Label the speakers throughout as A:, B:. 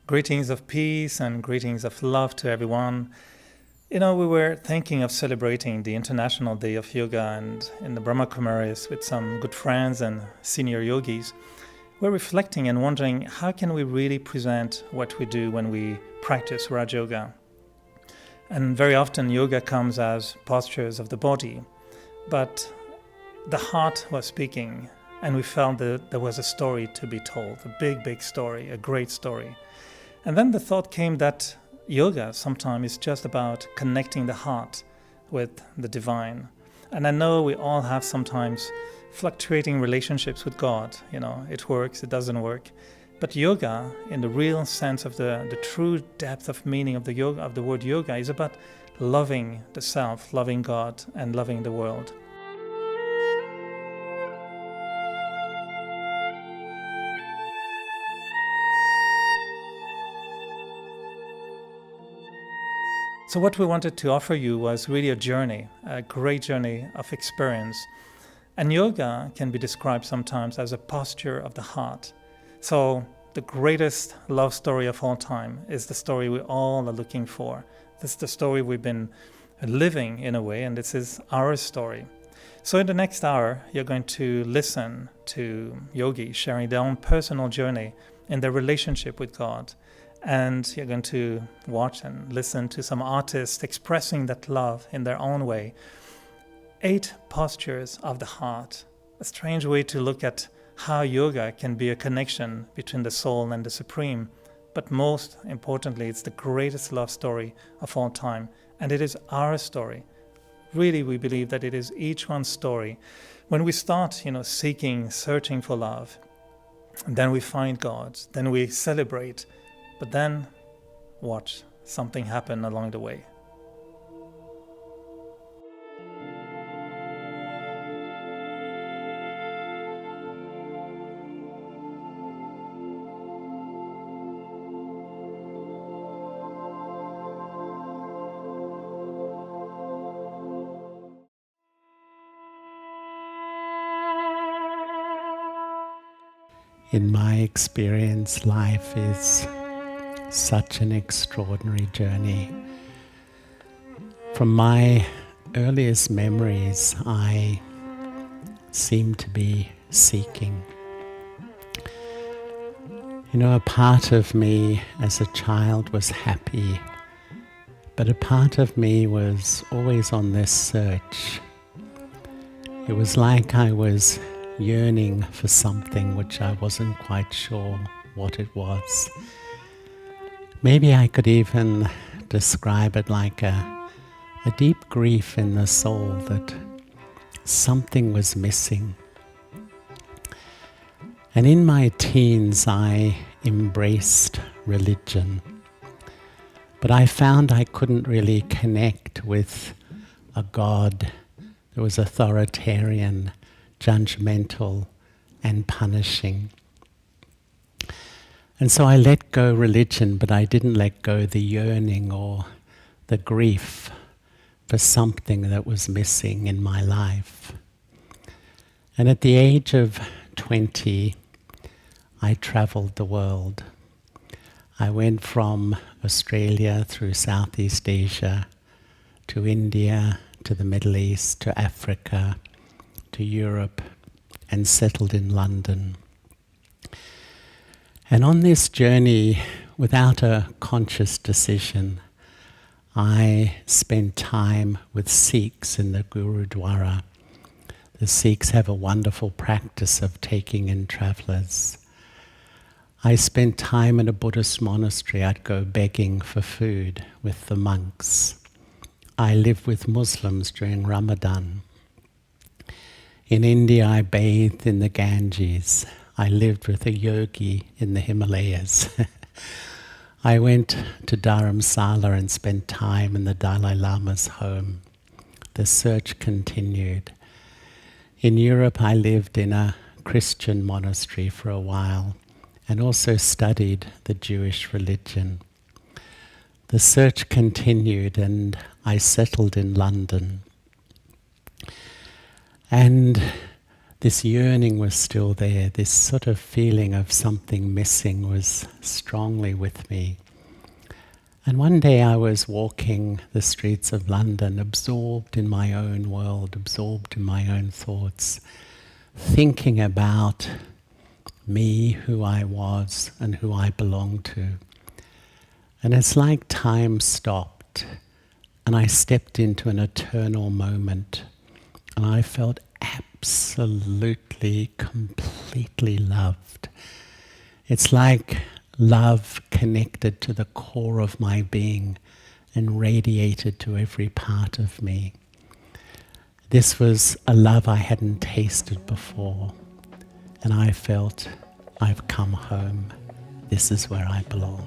A: Greetings of peace and greetings of love to everyone. You know, we were thinking of celebrating the International Day of Yoga, and in the Brahma Kumaris with some good friends and senior yogis, we're reflecting and wondering how can we really present what we do when we practice Raja Yoga. And very often yoga comes as postures of the body, but the heart was speaking, and we felt that there was a story to be told, a big story, a great story. And then the thought came that yoga sometimes is just about connecting the heart with the divine. And I know we all have sometimes fluctuating relationships with God. You know, it works, it doesn't work. But yoga, in the real sense of the true depth of meaning of the word yoga, is about loving the self, loving God, and loving the world. So what we wanted to offer you was really a journey, a great journey of experience. And yoga can be described sometimes as a posture of the heart. So the greatest love story of all time is the story we all are looking for. This is the story we've been living in a way, and this is our story. So in the next hour, you're going to listen to yogis sharing their own personal journey in their relationship with God. And you're going to watch and listen to some artists expressing that love in their own way. 8 postures of the heart. A strange way to look at how yoga can be a connection between the soul and the supreme. But most importantly, it's the greatest love story of all time. And it is our story. Really, we believe that it is each one's story. When we start, seeking, searching for love, then we find God, then we celebrate. But then, watch something happen along the way.
B: In my experience, life is such an extraordinary journey. From my earliest memories, I seem to be seeking. A part of me as a child was happy, but a part of me was always on this search. It was like I was yearning for something which I wasn't quite sure what it was. Maybe I could even describe it like a deep grief in the soul that something was missing. And in my teens, I embraced religion. But I found I couldn't really connect with a God that was authoritarian, judgmental, and punishing. And so I let go religion, but I didn't let go the yearning or the grief for something that was missing in my life. And at the age of 20, I traveled the world. I went from Australia through Southeast Asia to India, to the Middle East, to Africa, to Europe, and settled in London. And on this journey, without a conscious decision, I spent time with Sikhs in the Gurudwara. The Sikhs have a wonderful practice of taking in travellers. I spent time in a Buddhist monastery. I'd go begging for food with the monks. I lived with Muslims during Ramadan. In India, I bathed in the Ganges. I lived with a yogi in the Himalayas. I went to Dharamsala and spent time in the Dalai Lama's home. The search continued. In Europe, I lived in a Christian monastery for a while and also studied the Jewish religion. The search continued and I settled in London. And this yearning was still there. This sort of feeling of something missing was strongly with me. And one day I was walking the streets of London, absorbed in my own world, absorbed in my own thoughts, thinking about me, who I was, and who I belonged to. And it's like time stopped, and I stepped into an eternal moment, and I felt absolutely, completely loved. It's like love connected to the core of my being and radiated to every part of me. This was a love I hadn't tasted before, and I felt I've come home. This is where I belong.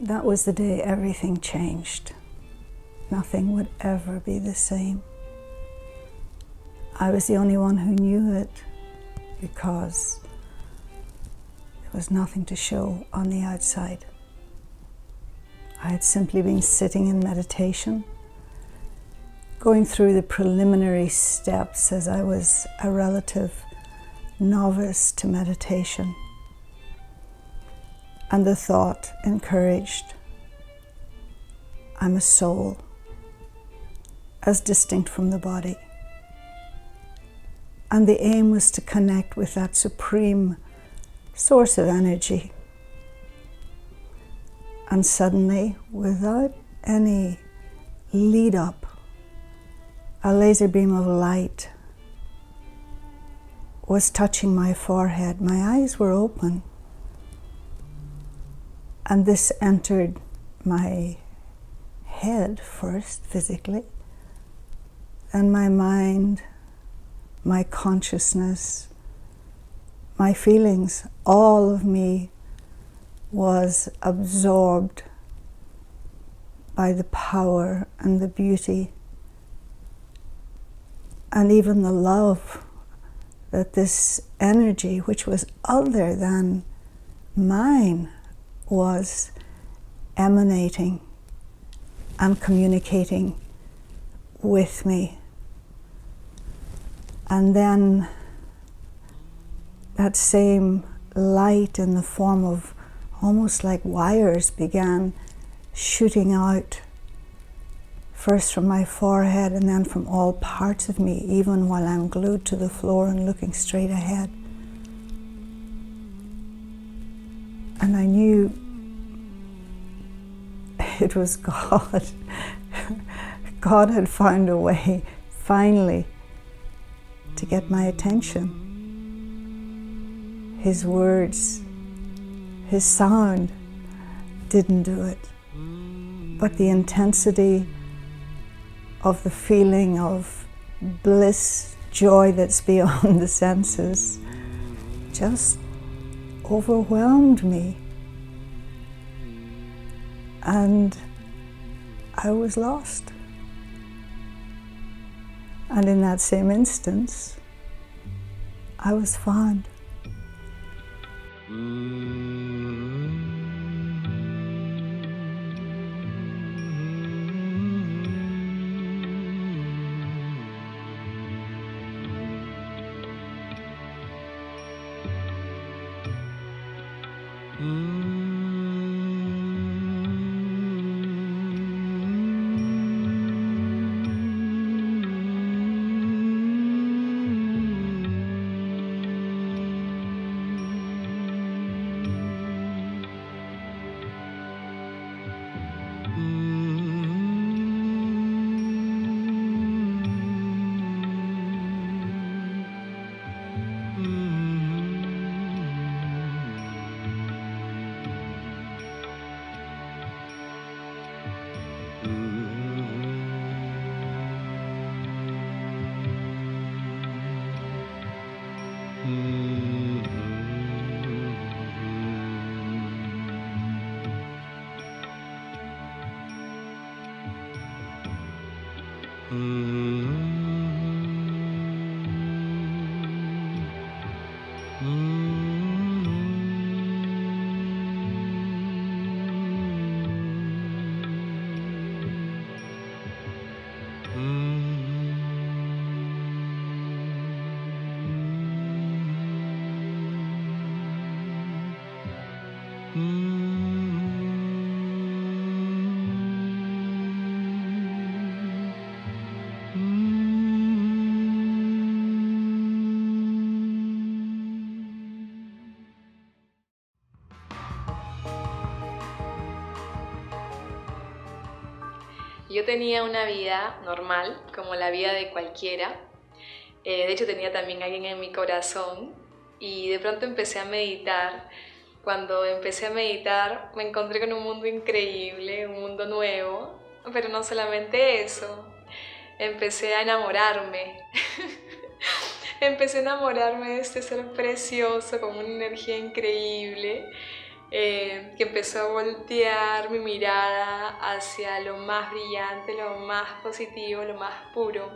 C: That was the day everything changed. Nothing would ever be the same. I was the only one who knew it because there was nothing to show on the outside. I had simply been sitting in meditation, going through the preliminary steps as I was a relative novice to meditation. And the thought encouraged, I'm a soul, as distinct from the body. And the aim was to connect with that supreme source of energy. And suddenly, without any lead up, a laser beam of light was touching my forehead. My eyes were open. And this entered my head first, physically, then my mind, my consciousness, my feelings. All of me was absorbed by the power and the beauty and even the love that this energy, which was other than mine, was emanating and communicating with me. And then that same light in the form of almost like wires began shooting out, first from my forehead and then from all parts of me, even while I'm glued to the floor and looking straight ahead. And I knew it was God. God had found a way, finally, to get my attention. His words, his sound didn't do it. But the intensity of the feeling of bliss, joy that's beyond the senses, just overwhelmed me. And I was lost. And in that same instance, I was found.
D: Yo tenía una vida normal, como la vida de cualquiera. De hecho, tenía también a alguien en mi corazón y de pronto empecé a meditar. Cuando empecé a meditar me encontré con un mundo increíble, un mundo nuevo, pero no solamente eso, empecé a enamorarme. Empecé a enamorarme de este ser precioso, con una energía increíble, que empezó a voltear mi mirada hacia lo más brillante, lo más positivo, lo más puro.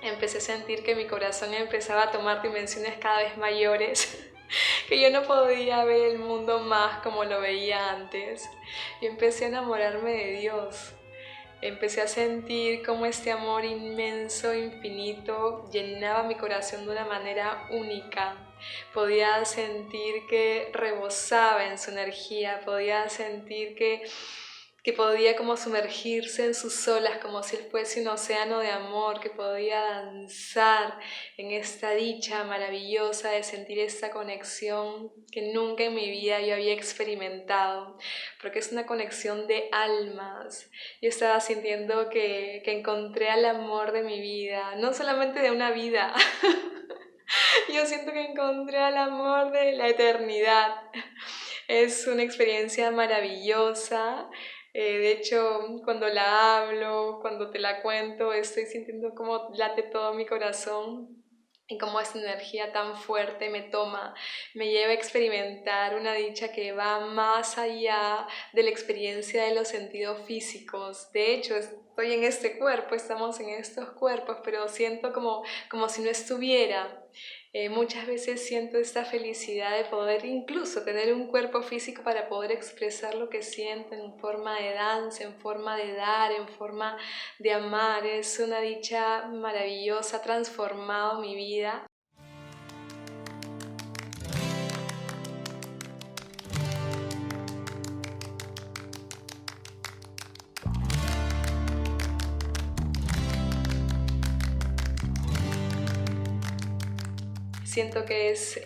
D: Empecé a sentir que mi corazón empezaba a tomar dimensiones cada vez mayores, que yo no podía ver el mundo más como lo veía antes. Y empecé a enamorarme de Dios. Empecé a sentir cómo este amor inmenso, infinito, llenaba mi corazón de una manera única. Podía sentir que rebosaba en su energía, podía sentir que que podía como sumergirse en sus olas como si él fuese un océano de amor, que podía danzar en esta dicha maravillosa de sentir esta conexión que nunca en mi vida yo había experimentado, porque es una conexión de almas. Yo estaba sintiendo que encontré al amor de mi vida, no solamente de una vida, yo siento que encontré al amor de la eternidad. Es una experiencia maravillosa. De hecho, cuando la hablo, cuando te la cuento, estoy sintiendo cómo late todo mi corazón y cómo esta energía tan fuerte me toma, me lleva a experimentar una dicha que va más allá de la experiencia de los sentidos físicos. De hecho, estoy en este cuerpo, estamos en estos cuerpos, pero siento como si no estuviera. Muchas veces siento esta felicidad de poder incluso tener un cuerpo físico para poder expresar lo que siento en forma de danza, en forma de dar, en forma de amar. Es una dicha maravillosa, ha transformado mi vida. Siento que es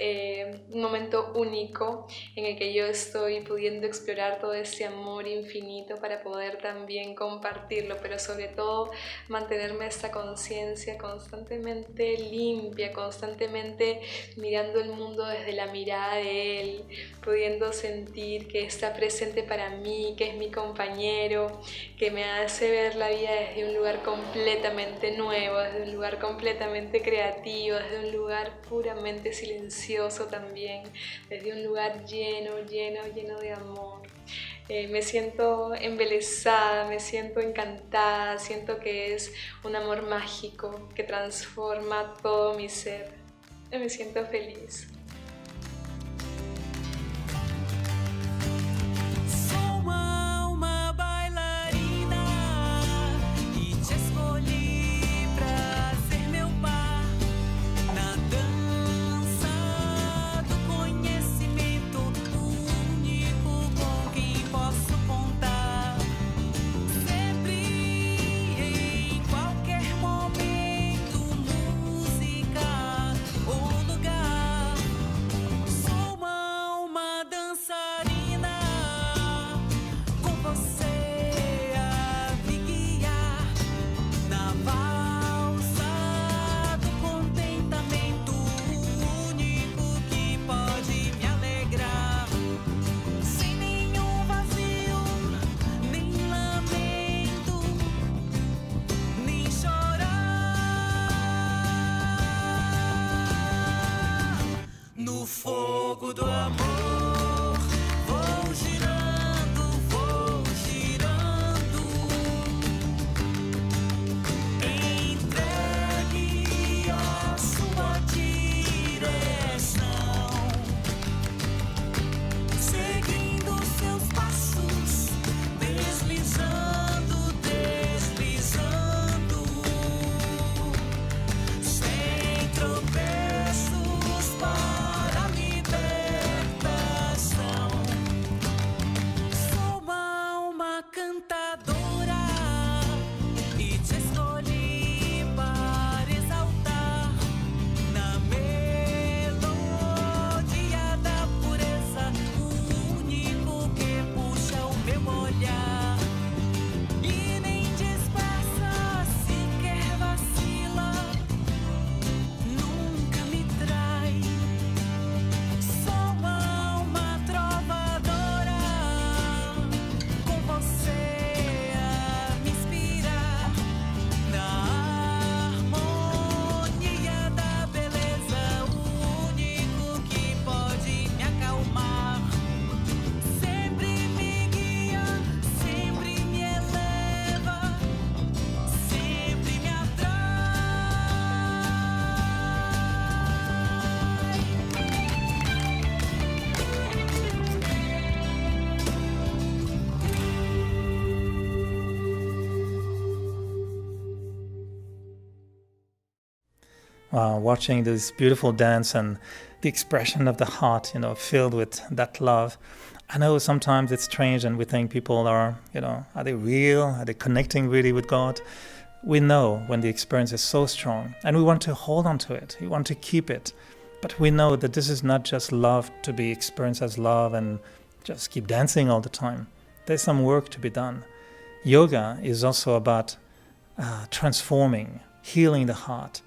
D: un momento único en el que yo estoy pudiendo explorar todo este amor infinito para poder también compartirlo, pero sobre todo mantenerme esta conciencia constantemente limpia, constantemente mirando el mundo desde la mirada de él, pudiendo sentir que está presente para mí, que es mi compañero, que me hace ver la vida desde un lugar completamente nuevo, desde un lugar completamente creativo, desde un lugar puramente silencioso también, desde un lugar lleno de amor. Me siento embelesada, me siento encantada, siento que es un amor mágico que transforma todo mi ser. Me siento feliz.
E: fogo do amor. Vou girando, entregue à sua direção, seguindo seus passos, deslizando, deslizando, sem tropeços para a libertação. Sou uma alma cantadora e te escolhi para exaltar na melodia da pureza, o único que puxa o meu olhar e nem dispersa, sequer vacila, nunca me trai. Sou uma alma trovadora, com você a me inspirar na harmonia da beleza, o único que pode me acalmar. Sempre me guia, sempre me eleva, sempre me
A: Wow, watching this beautiful dance and the expression of the heart, filled with that love. I know sometimes it's strange and we think people are they real? Are they connecting really with God? We know when the experience is so strong and we want to hold on to it. We want to keep it. But we know that this is not just love to be experienced as love and just keep dancing all the time. There's some work to be done. Yoga is also about transforming, healing the heart.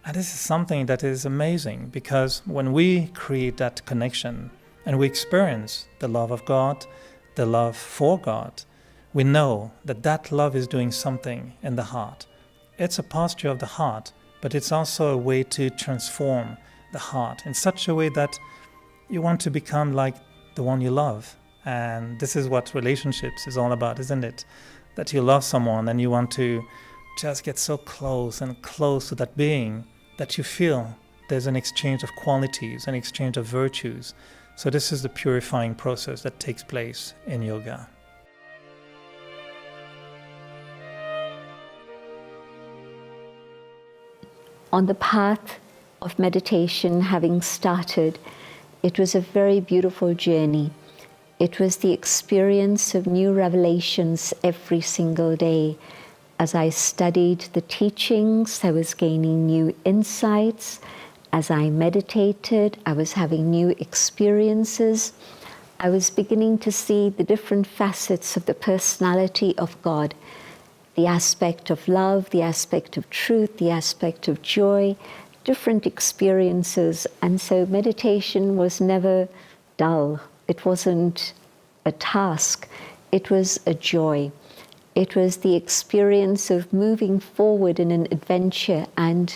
A: And this is something that is amazing because when we create that connection and we experience the love of God, the love for God, we know that that love is doing something in the heart. It's a posture of the heart, but it's also a way to transform the heart in such a way that you want to become like the one you love. And this is what relationships is all about, isn't it? That you love someone and you want to just get so close and close to that being that you feel there's an exchange of qualities, an exchange of virtues. So this is the purifying process that takes place in yoga.
F: On the path of meditation having started, it was a very beautiful journey. It was the experience of new revelations every single day. As I studied the teachings, I was gaining new insights. As I meditated, I was having new experiences. I was beginning to see the different facets of the personality of God. The aspect of love, the aspect of truth, the aspect of joy, different experiences. And so meditation was never dull. It wasn't a task. It was a joy. It was the experience of moving forward in an adventure and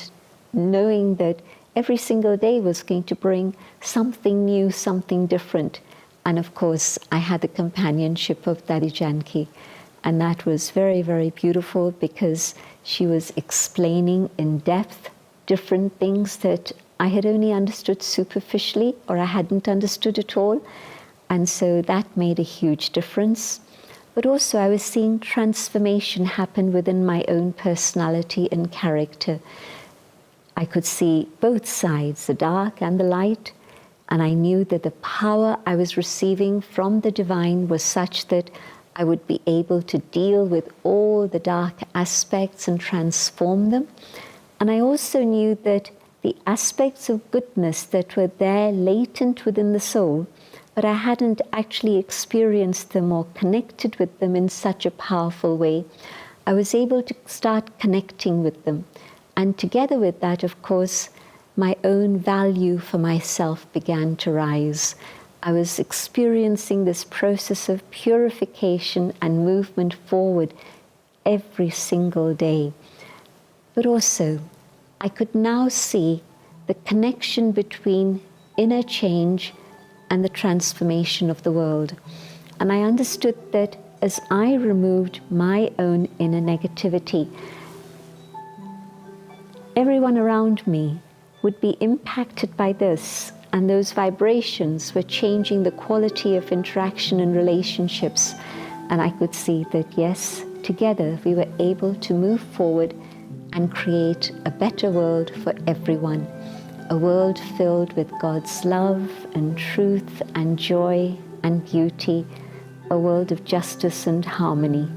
F: knowing that every single day was going to bring something new, something different. And of course, I had the companionship of Daddy Janki. And that was very, very beautiful because she was explaining in depth different things that I had only understood superficially or I hadn't understood at all. And so that made a huge difference. But also I was seeing transformation happen within my own personality and character. I could see both sides, the dark and the light, and I knew that the power I was receiving from the divine was such that I would be able to deal with all the dark aspects and transform them. And I also knew that the aspects of goodness that were there latent within the soul, but I hadn't actually experienced them or connected with them in such a powerful way, I was able to start connecting with them. And together with that, of course, my own value for myself began to rise. I was experiencing this process of purification and movement forward every single day. But also, I could now see the connection between inner change and the transformation of the world. And I understood that as I removed my own inner negativity, everyone around me would be impacted by this, and those vibrations were changing the quality of interaction and relationships. And I could see that, yes, together we were able to move forward and create a better world for everyone. A world filled with God's love and truth and joy and beauty. A world of justice and harmony.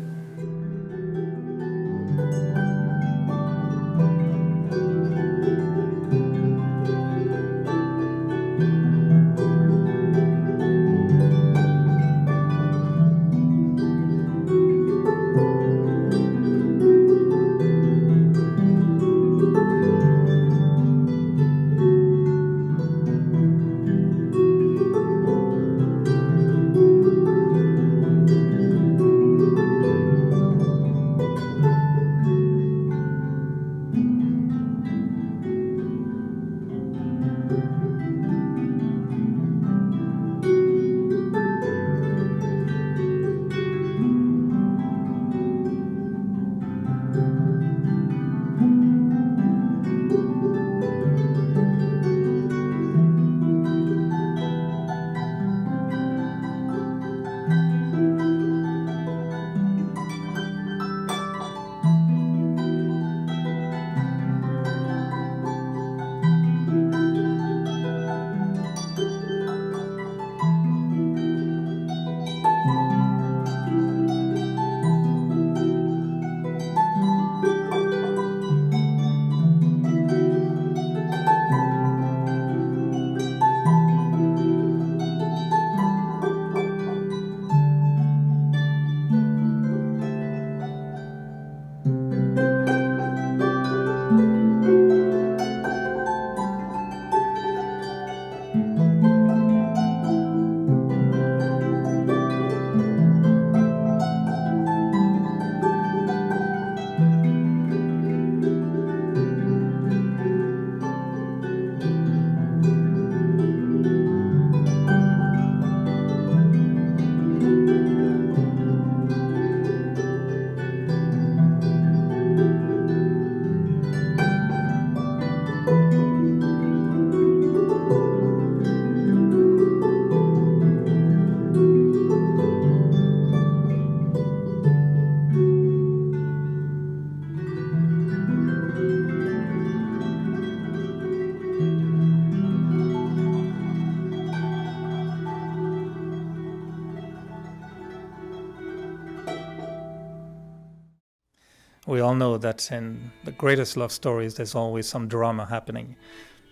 A: We all know that in the greatest love stories, there's always some drama happening.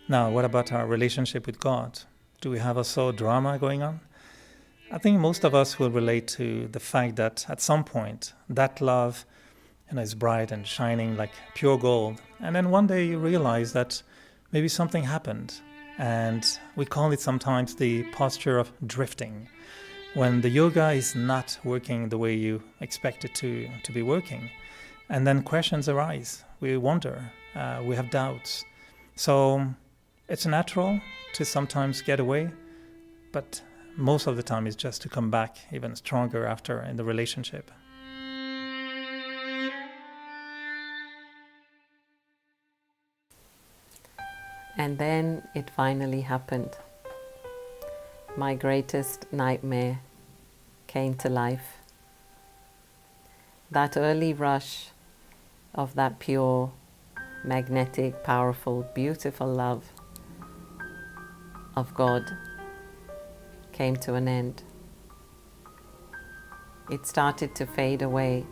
A: Now, what about our relationship with God? Do we have also drama going on? I think most of us will relate to the fact that at some point, that love is bright and shining like pure gold. And then one day you realize that maybe something happened. And we call it sometimes the posture of drifting, when the yoga is not working the way you expect it to be working. And then questions arise. We wonder, we have doubts. So it's natural to sometimes get away, but most of the time it's just to come back even stronger after in the relationship.
G: And then it finally happened. My greatest nightmare came to life. That early rush of that pure, magnetic, powerful, beautiful love of God came to an end. It started to fade away,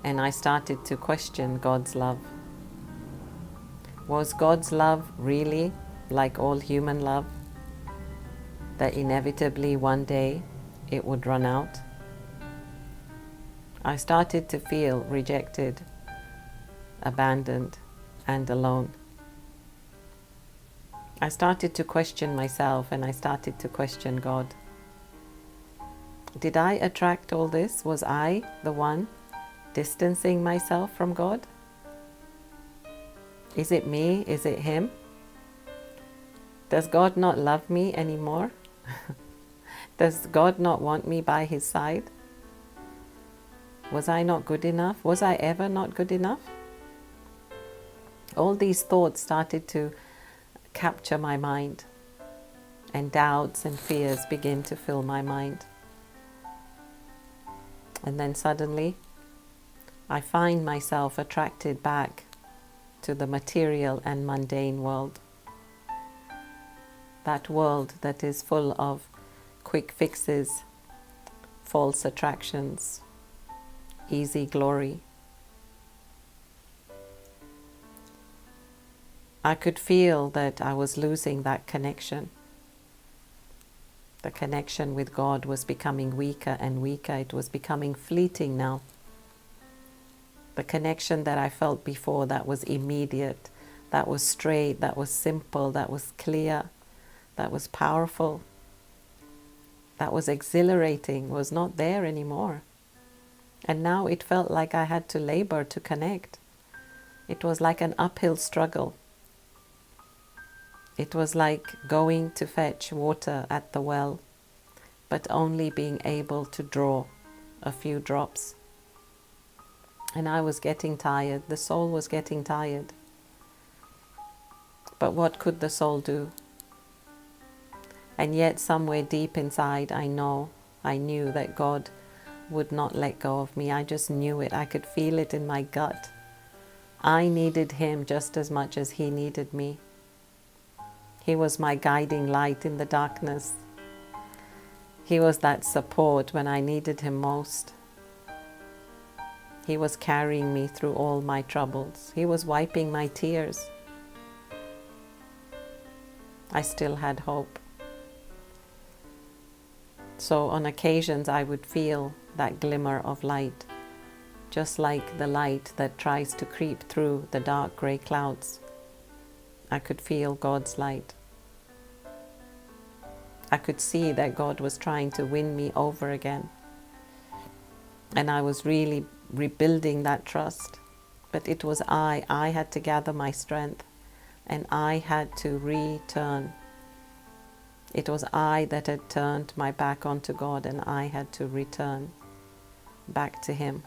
G: and I started to question God's love. Was God's love really like all human love, that inevitably one day it would run out? I started to feel rejected, abandoned, and alone. I started to question myself, and I started to question God. Did I attract all this? Was I the one distancing myself from God? Is it me? Is it Him? Does God not love me anymore? Does God not want me by His side? Was I not good enough? Was I ever not good enough? All these thoughts started to capture my mind, and doubts and fears began to fill my mind. And then suddenly, I find myself attracted back to the material and mundane world. That world that is full of quick fixes, false attractions, easy glory. I could feel that I was losing that connection. The connection with God was becoming weaker and weaker. It was becoming fleeting now. The connection that I felt before, that was immediate, that was straight, that was simple, that was clear, that was powerful, that was exhilarating, was not there anymore. And now it felt like I had to labor to connect. It was like an uphill struggle. It was like going to fetch water at the well, but only being able to draw a few drops. And I was getting tired. The soul was getting tired. But what could the soul do? And yet somewhere deep inside, I knew that God would not let go of me. I just knew it. I could feel it in my gut. I needed Him just as much as He needed me. He was my guiding light in the darkness. He was that support when I needed Him most. He was carrying me through all my troubles. He was wiping my tears. I still had hope. So on occasions I would feel that glimmer of light, just like the light that tries to creep through the dark grey clouds. I could feel God's light. I could see that God was trying to win me over again. And I was really rebuilding that trust. But it was I had to gather my strength, and I had to return. It was I that had turned my back onto God, and I had to return back to Him.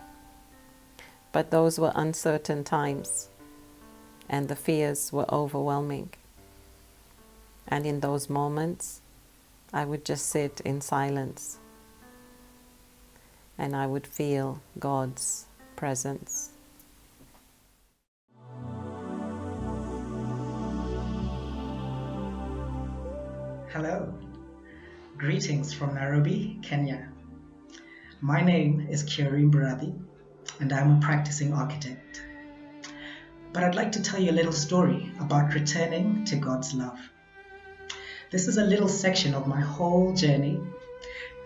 G: But those were uncertain times, and the fears were overwhelming. And in those moments, I would just sit in silence, and I would feel God's presence.
H: Hello, greetings from Nairobi, Kenya. My name is Kirin Barathi, and I'm a practicing architect. But I'd like to tell you a little story about returning to God's love. This is a little section of my whole journey,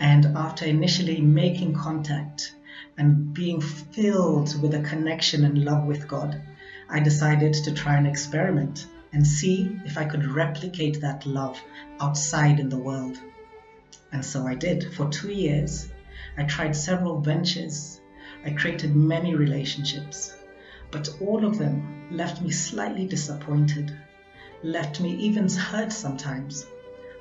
H: and after initially making contact and being filled with a connection and love with God, I decided to try an experiment and see if I could replicate that love outside in the world. And so I did. For 2 years, I tried several ventures. I created many relationships, but all of them left me slightly disappointed, left me even hurt sometimes.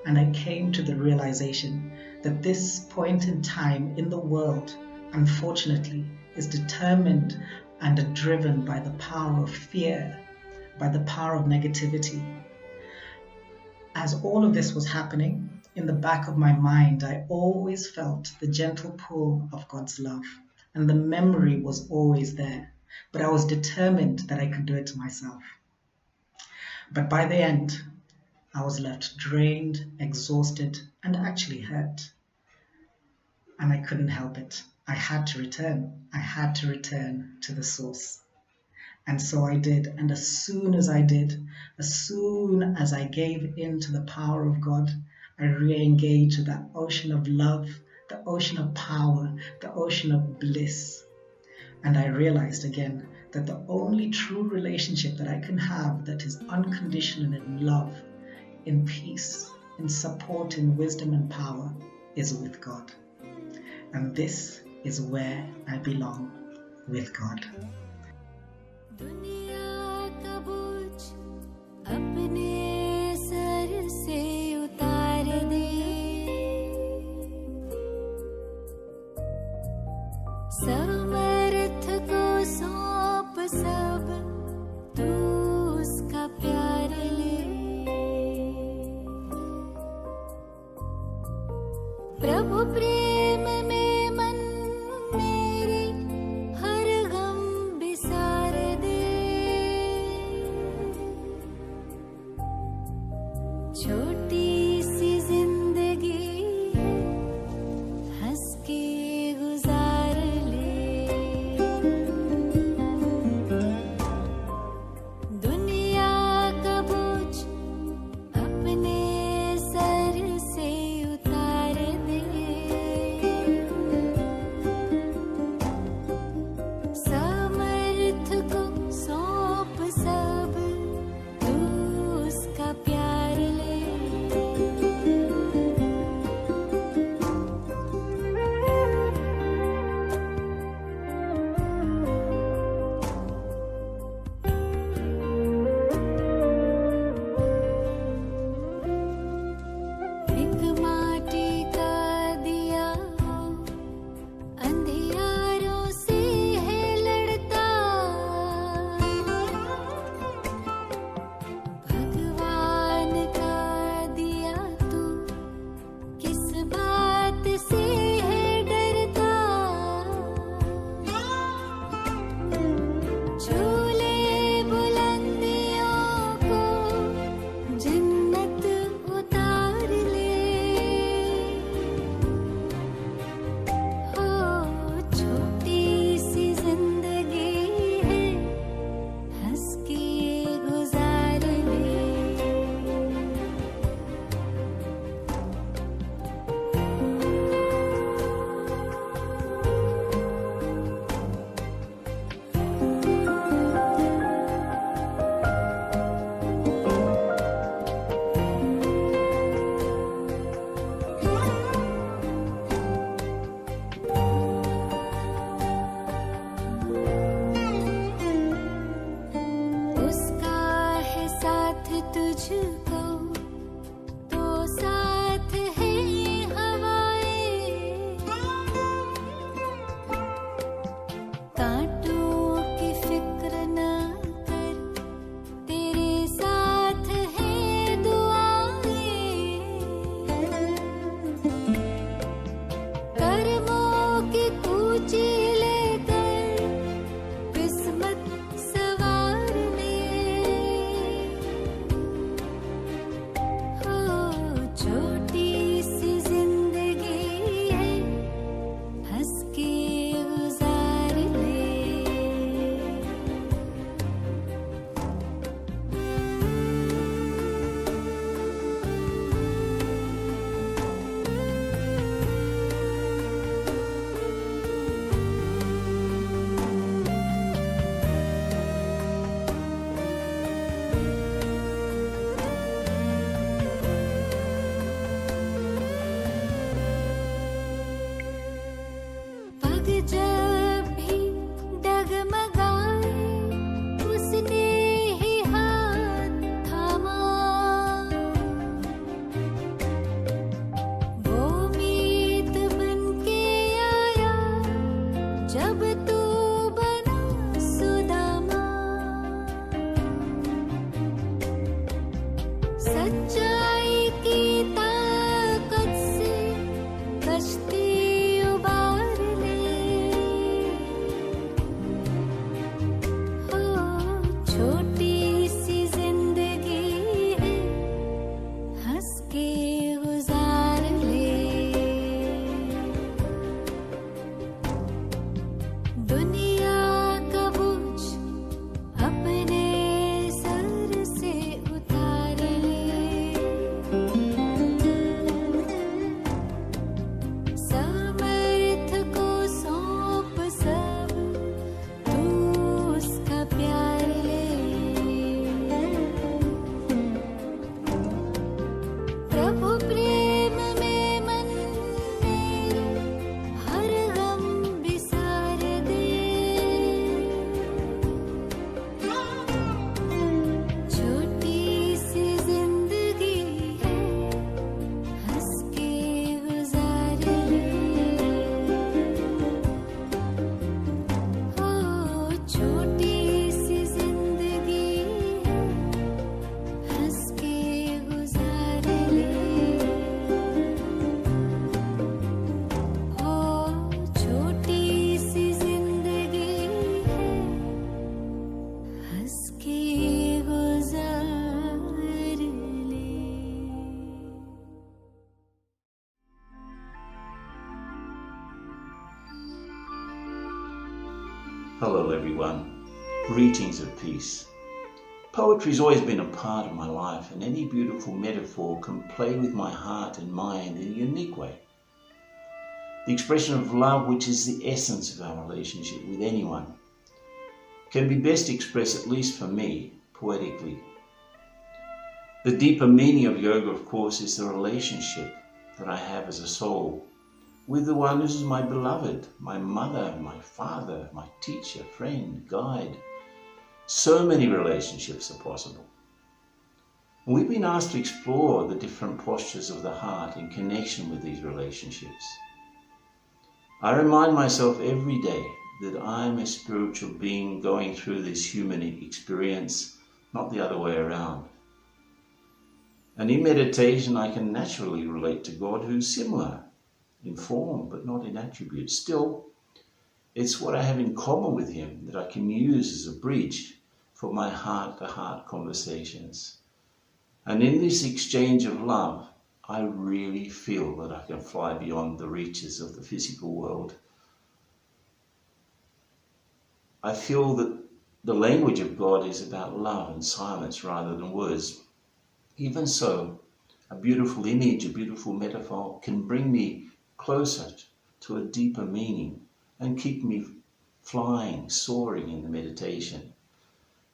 H: And I came to the realization that this point in time in the world, unfortunately, is determined and driven by the power of fear, by the power of negativity. As all of this was happening, in the back of my mind, I always felt the gentle pull of God's love, and the memory was always there, but I was determined that I could do it myself. But by the end, I was left drained, exhausted, and actually hurt. And I couldn't help it. I had to return. I had to return to the source. And so I did. And as soon as I did, as soon as I gave in to the power of God, I re-engaged with that ocean of love, the ocean of power, the ocean of bliss. And I realized again that the only true relationship that I can have that is unconditional in love, in peace, in support, in wisdom and power is with God. And this is where I belong, with God.
E: जब तू बना सुदामा सच्चाई की ताकत से कश्ती उबार ले हो छोटी सी जिंदगी है हंस के गुजार ले दुनिया का बोझ अपने सर से उतार ले समर्थ को सौंप सब तू उसका प्यार ले प्रभु प्रेम में मन मेरे हर गम बिसार दे छोटी सी जिंदगी है हंस के गुजार ले हो छोटी सी जिंदगी है हंस के गुजार ले हो छोटी सी जिंदगी है हंस के गुजार ले
I: Hello everyone, greetings of peace. Poetry's always been a part of my life, and any beautiful metaphor can play with my heart and mind in a unique way. The expression of love, which is the essence of our relationship with anyone, can be best expressed, at least for me, poetically. The deeper meaning of yoga, of course, is the relationship that I have as a soul with the one who is my beloved, my mother, my father, my teacher, friend, guide. So many relationships are possible. And we've been asked to explore the different postures of the heart in connection with these relationships. I remind myself every day that I'm a spiritual being going through this human experience, not the other way around. And in meditation, I can naturally relate to God, who's similar in form, but not in attribute. Still, it's what I have in common with him that I can use as a bridge for my heart-to-heart conversations. And in this exchange of love, I really feel that I can fly beyond the reaches of the physical world. I feel that the language of God is about love and silence rather than words. Even so, a beautiful image, a beautiful metaphor can bring me closer to a deeper meaning and keep me flying, soaring in the meditation.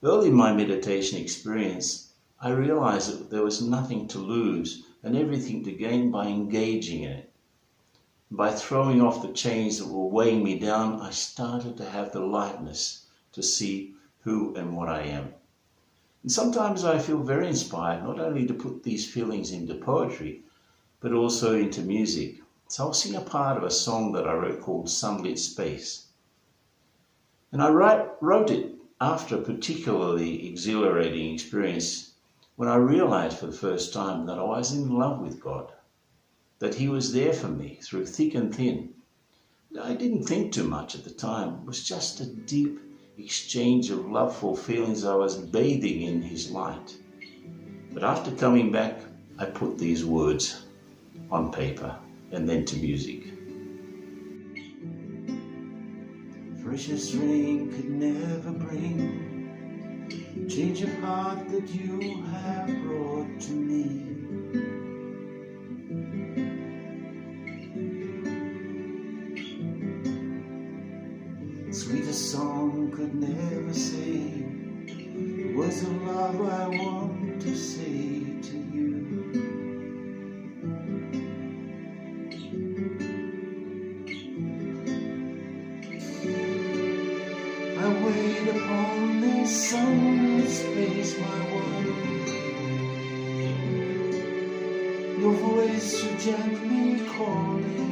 I: Early in my meditation experience, I realized that there was nothing to lose and everything to gain by engaging in it. By throwing off the chains that were weighing me down, I started to have the lightness to see who and what I am. And sometimes I feel very inspired not only to put these feelings into poetry, but also into music. So I'll sing a part of a song that I wrote called Sunlit Space. And I wrote it after a particularly exhilarating experience when I realized for the first time that I was in love with God, that he was there for me through thick and thin. I didn't think too much at the time. It was just a deep exchange of loveful feelings. I was bathing in his light. But after coming back, I put these words on paper and then to music. Precious rain could never bring change of heart that you have brought to me. Sweetest song could never say the words of love I want to say to you. I wait upon this sunlit space, my one. Your voice so gently calling.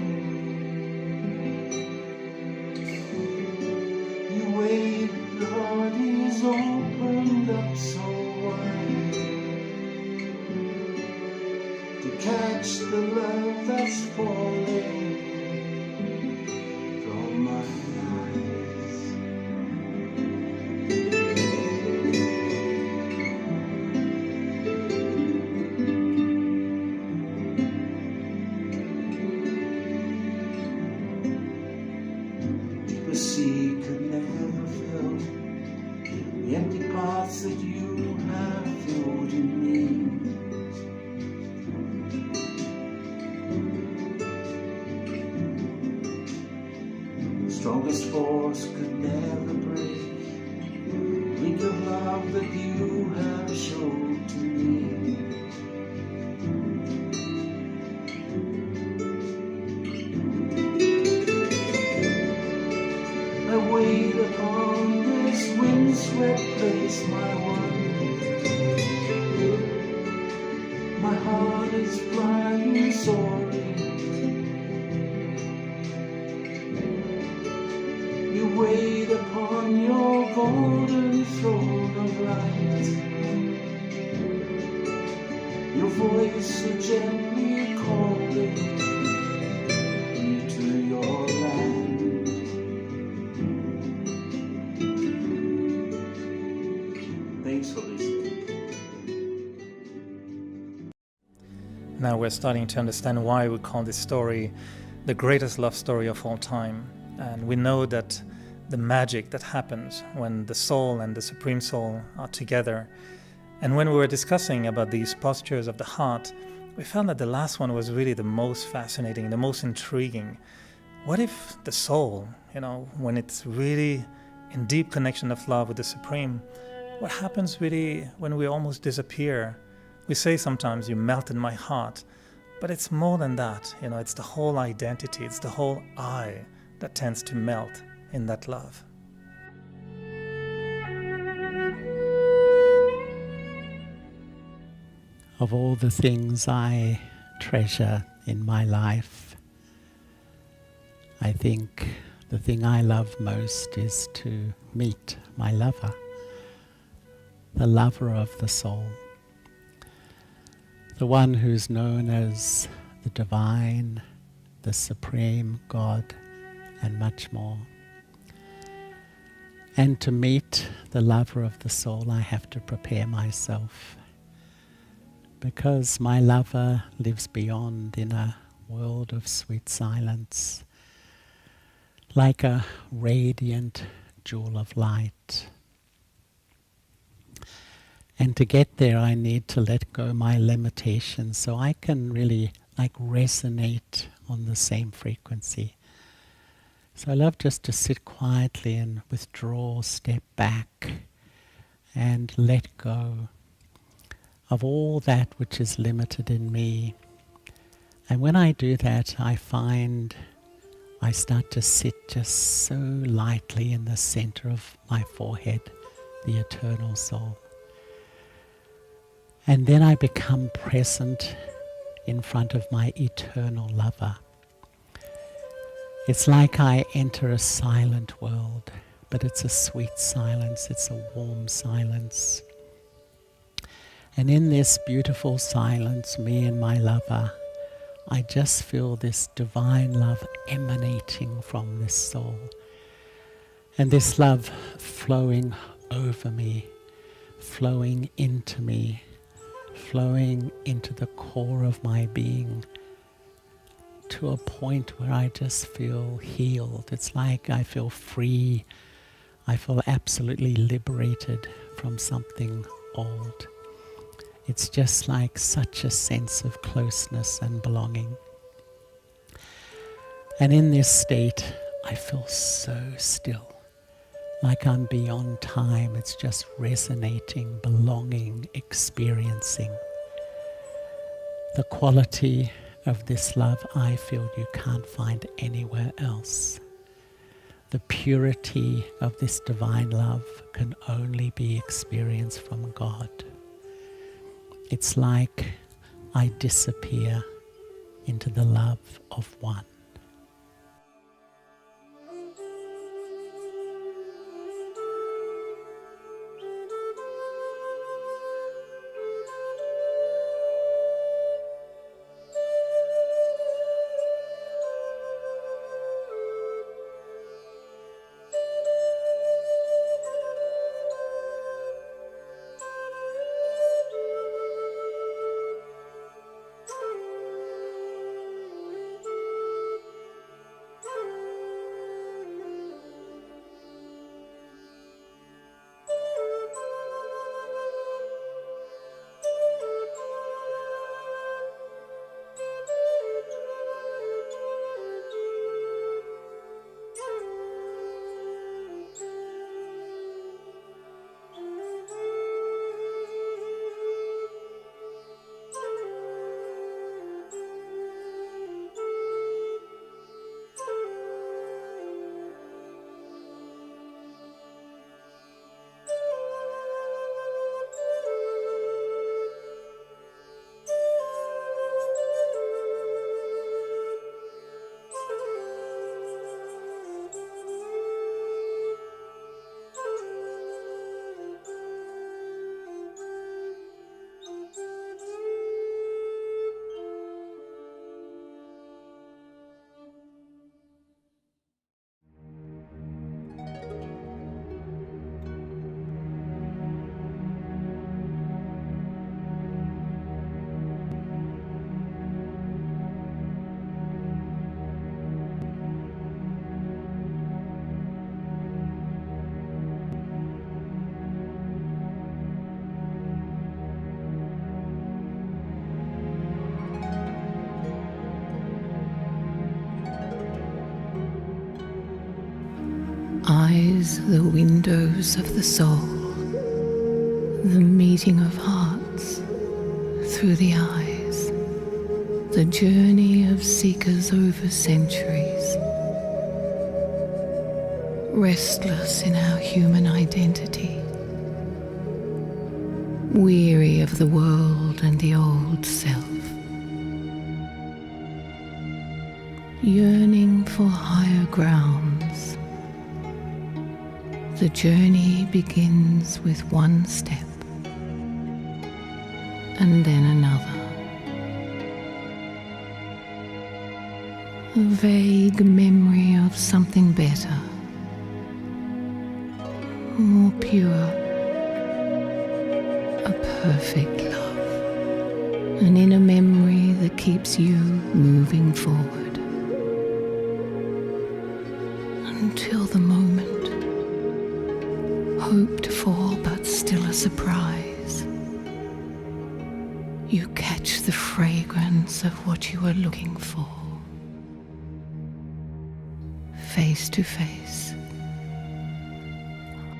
I: deeper sea could never fill the empty parts that you have filled in me. The strongest force could never break the link of love that you have shown to me. I wait upon this windswept place, my one. My heart is flying, soaring. You wait upon your golden throne of light. Your voice so gently calling me to your land. Thanks for listening.
A: Now we're starting to understand why we call this story the greatest love story of all time. And we know that the magic that happens when the soul and the Supreme Soul are together. And when we were discussing about these postures of the heart, we found that the last one was really the most fascinating, the most intriguing. What if the soul, when it's really in deep connection of love with the Supreme, what happens really when we almost disappear? We say sometimes, you melted my heart, but it's more than that. It's the whole identity, it's the whole I that tends to melt in that love.
B: Of all the things I treasure in my life, I think the thing I love most is to meet my lover, the lover of the soul, the one who's known as the divine, the supreme God, and much more. And to meet the lover of the soul, I have to prepare myself, because my lover lives beyond in a world of sweet silence, like a radiant jewel of light. And to get there, I need to let go my limitations so I can really resonate on the same frequency. So I love just to sit quietly and withdraw, step back, and let go of all that which is limited in me. And when I do that, I find I start to sit just so lightly in the center of my forehead, the eternal soul. And then I become present in front of my eternal lover. It's like I enter a silent world, but it's a sweet silence, it's a warm silence. And in this beautiful silence, me and my lover, I just feel this divine love emanating from this soul. And this love flowing over me, flowing into me, flowing into the core of my being, to a point where I just feel healed. It's like I feel free. I feel absolutely liberated from something old. It's just like such a sense of closeness and belonging. And in this state, I feel so still, like I'm beyond time. It's just resonating, belonging, experiencing. The quality of this love, I feel you can't find anywhere else. The purity of this divine love can only be experienced from God. It's like I disappear into the love of one.
J: Eyes, the windows of the soul, the meeting of hearts through the eyes, the journey of seekers over centuries, restless in our human identity, weary of the world and the old self, yearning for higher grounds. The journey begins with one step and then another. A vague memory of something better, more pure, a perfect love, an inner memory that keeps you moving forward until the moment hoped for but still a surprise. You catch the fragrance of what you were looking for. Face to face,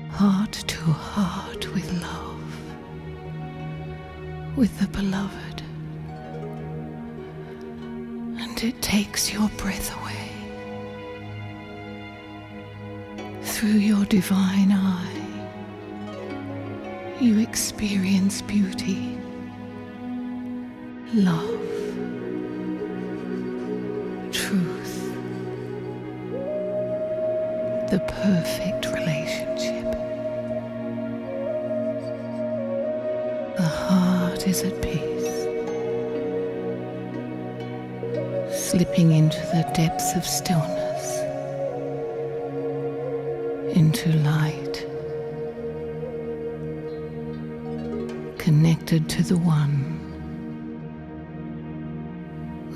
J: heart to heart with love, with the beloved, and it takes your breath away. Through your divine eye, you experience beauty, love, truth, the perfect relationship. The heart is at peace, slipping into the depths of stillness, into light, connected to the One,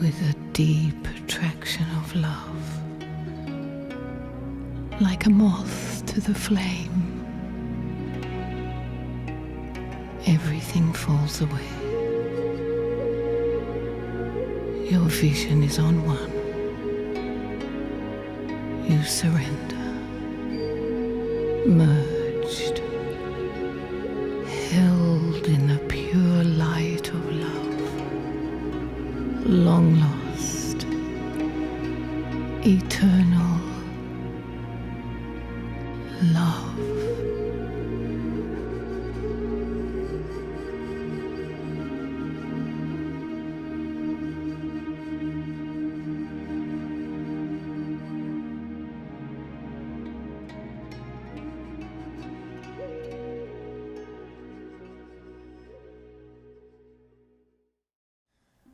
J: with a deep attraction of love, like a moth to the flame. Everything falls away. Your vision is on one. You surrender, merged, held in the pure light of love, long lost, eternal love.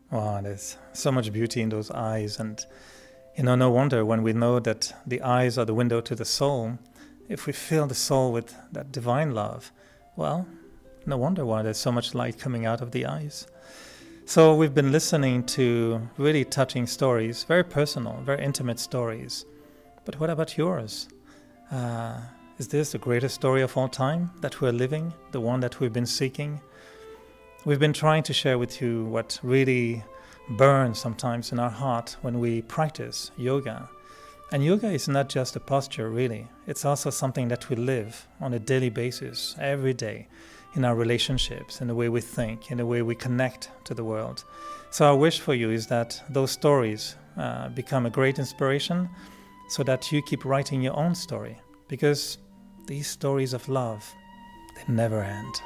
A: Wow, there's so much beauty in those eyes. And, no wonder when we know that the eyes are the window to the soul, if we fill the soul with that divine love, well, no wonder why there's so much light coming out of the eyes. So we've been listening to really touching stories, very personal, very intimate stories. But what about yours? Is this the greatest story of all time that we're living, the one that we've been seeking? We've been trying to share with you what really burns sometimes in our heart when we practice yoga. And yoga is not just a posture, really. It's also something that we live on a daily basis, every day, in our relationships, in the way we think, in the way we connect to the world. So our wish for you is that those stories become a great inspiration so that you keep writing your own story, because these stories of love, they never end.